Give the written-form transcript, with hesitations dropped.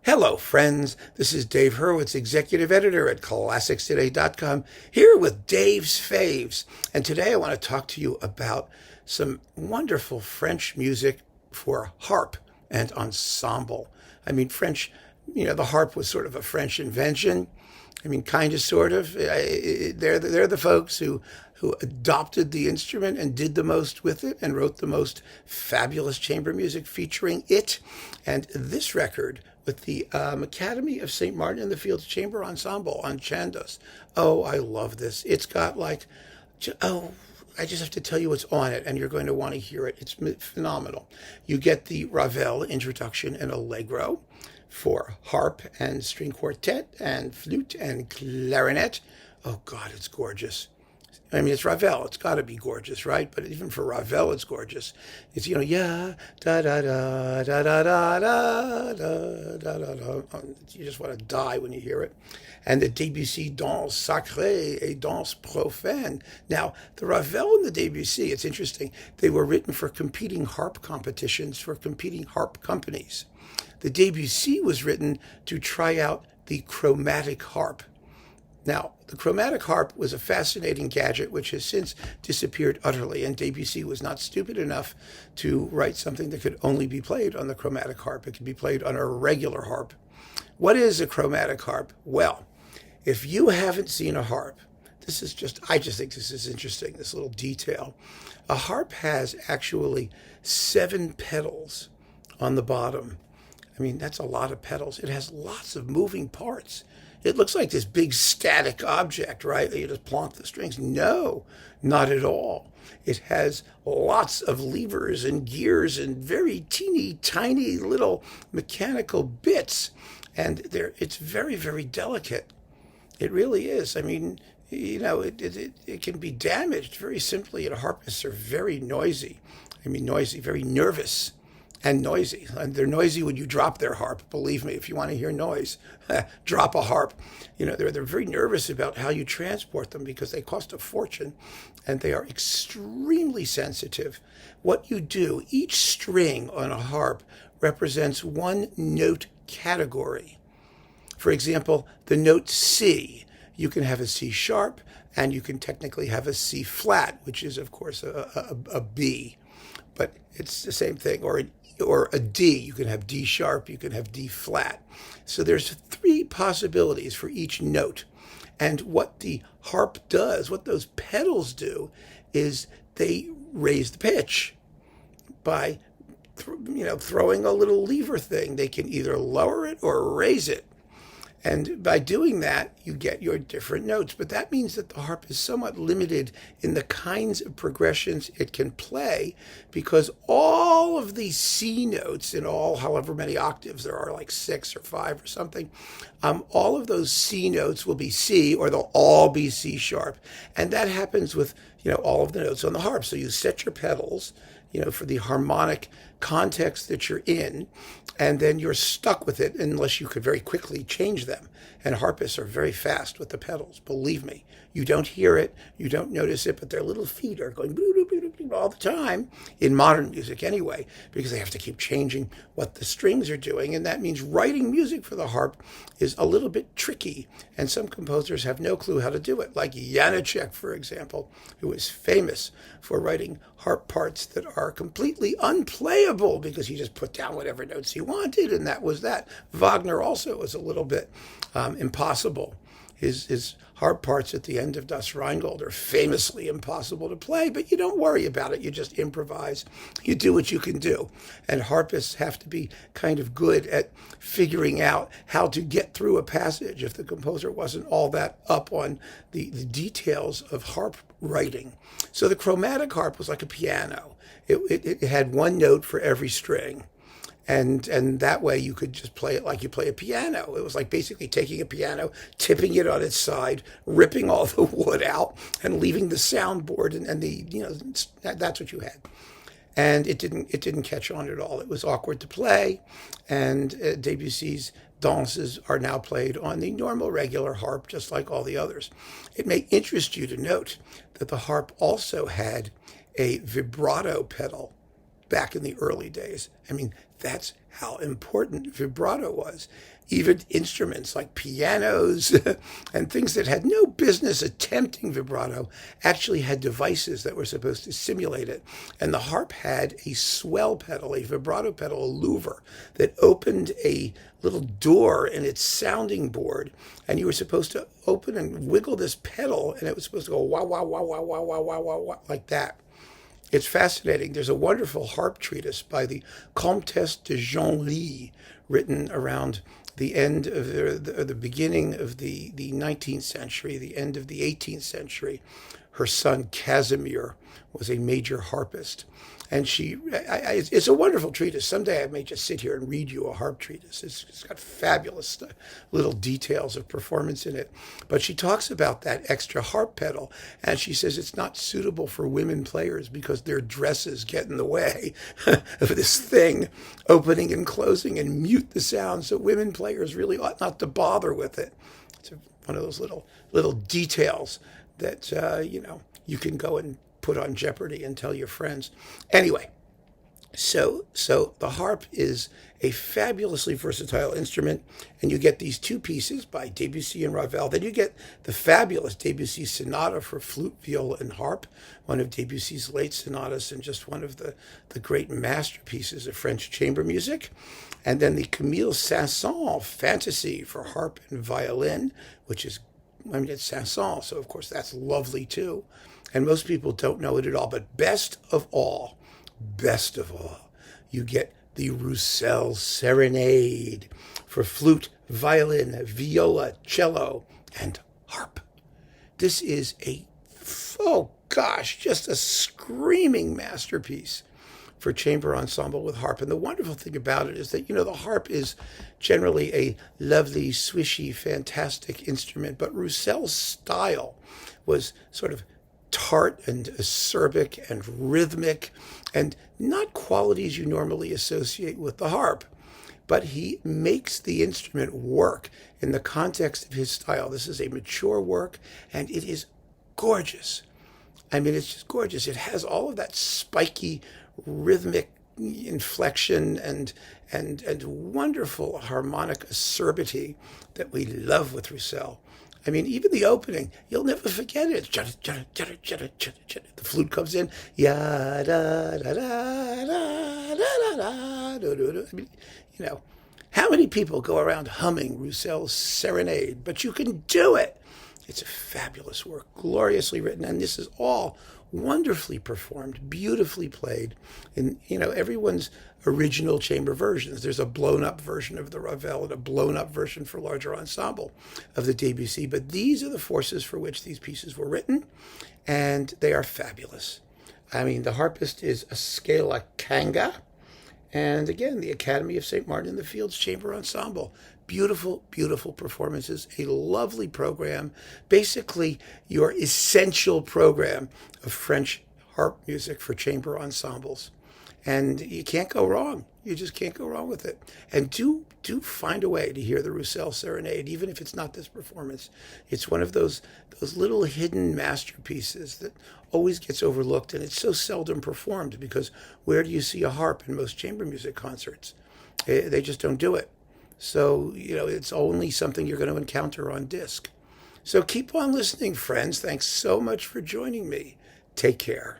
Hello, friends. This is Dave Hurwitz, executive editor at ClassicsToday.com, here with Dave's Faves. And today I want to talk to you about some wonderful French music for harp and ensemble. I mean, French, the harp was sort of a French invention. I mean, kind of, sort of. They're the folks who adopted the instrument and did the most with it and wrote the most fabulous chamber music featuring it. And this record with the Academy of St. Martin in the Fields Chamber Ensemble on Chandos. Oh, I love this. It's got I just have to tell you what's on it, and you're going to want to hear it. It's phenomenal. You get the Ravel introduction and allegro for harp and string quartet and flute and clarinet. Oh, God, it's gorgeous. I mean, it's Ravel. It's got to be gorgeous, right? But even for Ravel, it's gorgeous. It's, yeah, da da da da da da da da da da. You just want to die when you hear it. And the Debussy danse sacrée et danse profane. Now, the Ravel and the Debussy, it's interesting. They were written for competing harp competitions for competing harp companies. The Debussy was written to try out the Chromatic Harp. Now, the Chromatic Harp was a fascinating gadget which has since disappeared utterly, and Debussy was not stupid enough to write something that could only be played on the Chromatic Harp. It could be played on a regular harp. What is a Chromatic Harp? Well, if you haven't seen a harp, I just think this is interesting, this little detail. A harp has actually 7 pedals on the bottom. I mean, that's a lot of pedals. It has lots of moving parts. It looks like this big static object, right? You just plonk the strings. No, not at all. It has lots of levers and gears and very teeny tiny little mechanical bits. And it's very, very delicate. It really is. I mean, it can be damaged very simply. And harpists are very noisy. Very nervous. And noisy. And they're noisy when you drop their harp. Believe me, if you want to hear noise, drop a harp. They're very nervous about how you transport them because they cost a fortune and they are extremely sensitive. What you do, each string on a harp represents one note category. For example, the note C, you can have a C sharp and you can technically have a C flat, which is, of course, a B. But it's the same thing. Or a D, you can have D sharp, you can have D flat. So there's 3 possibilities for each note. And what the harp does, what those pedals do, is they raise the pitch by throwing a little lever thing. They can either lower it or raise it. And by doing that, you get your different notes. But that means that the harp is somewhat limited in the kinds of progressions it can play because all of these C notes in all, however many octaves there are, like 6 or 5 or something, all of those C notes will be C or they'll all be C sharp. And that happens with, all of the notes on the harp. So you set your pedals, for the harmonic context that you're in, and then you're stuck with it unless you could very quickly change them. And harpists are very fast with the pedals, believe me. You don't hear it, you don't notice it, but their little feet are going all the time, in modern music anyway, because they have to keep changing what the strings are doing, and that means writing music for the harp is a little bit tricky, and some composers have no clue how to do it, like Janáček, for example, who is famous for writing harp parts that are completely unplayable because he just put down whatever notes he wanted, and that was that. Wagner also was a little bit impossible. His harp parts at the end of Das Rheingold are famously impossible to play, but you don't worry about it. You just improvise. You do what you can do. And harpists have to be kind of good at figuring out how to get through a passage if the composer wasn't all that up on the details of harp writing. So the Chromatic Harp was like a piano. It had one note for every string. And that way you could just play it like you play a piano. It was like basically taking a piano, tipping it on its side, ripping all the wood out, and leaving the soundboard and that's what you had. And it didn't catch on at all. It was awkward to play, and Debussy's dances are now played on the normal regular harp, just like all the others. It may interest you to note that the harp also had a vibrato pedal back in the early days. I mean, that's how important vibrato was. Even instruments like pianos and things that had no business attempting vibrato actually had devices that were supposed to simulate it. And the harp had a swell pedal, a vibrato pedal, a louver that opened a little door in its sounding board. And you were supposed to open and wiggle this pedal, and it was supposed to go wah, wah, wah, wah, wah, wah, wah, wah, wah, like that. It's fascinating. There's a wonderful harp treatise by the Comtesse de Genlis, written around the end of the beginning of the 19th century, the end of the 18th century. Her son Casimir was a major harpist. And it's a wonderful treatise. Someday I may just sit here and read you a harp treatise. It's got fabulous little details of performance in it. But she talks about that extra harp pedal, and she says it's not suitable for women players because their dresses get in the way of this thing opening and closing and mute the sound. So women players really ought not to bother with it. It's one of those little details that you can go and put on Jeopardy and tell your friends. Anyway, so the harp is a fabulously versatile instrument, and you get these two pieces by Debussy and Ravel. Then you get the fabulous Debussy Sonata for flute, viola, and harp, one of Debussy's late sonatas and just one of the great masterpieces of French chamber music. And then the Camille Saint-Saëns Fantasy for harp and violin, which is, it's Saint-Saëns, so of course that's lovely too. And most people don't know it at all. But best of all, you get the Roussel Serenade for flute, violin, viola, cello, and harp. This is just a screaming masterpiece for chamber ensemble with harp. And the wonderful thing about it is that, the harp is generally a lovely, swishy, fantastic instrument, but Roussel's style was sort of tart and acerbic and rhythmic, and not qualities you normally associate with the harp. But he makes the instrument work in the context of his style. This is a mature work, and it is gorgeous. It's just gorgeous. It has all of that spiky, rhythmic inflection and wonderful harmonic acerbity that we love with Roussel. Even the opening, you'll never forget it. The flute comes in. How many people go around humming Roussel's Serenade? But you can do it. It's a fabulous work, gloriously written, and this is all wonderfully performed, beautifully played in, everyone's original chamber versions. There's a blown-up version of the Ravel and a blown-up version for larger ensemble of the Debussy, but these are the forces for which these pieces were written, and they are fabulous. The harpist is a Skaila Kanga, and again, the Academy of St. Martin in the Fields Chamber Ensemble. Beautiful, beautiful performances, a lovely program, basically your essential program of French harp music for chamber ensembles. And you can't go wrong. You just can't go wrong with it. And do find a way to hear the Roussel Serenade, even if it's not this performance. It's one of those little hidden masterpieces that always gets overlooked, and it's so seldom performed because where do you see a harp in most chamber music concerts? They just don't do it. So, it's only something you're going to encounter on disc. So keep on listening, friends. Thanks so much for joining me. Take care.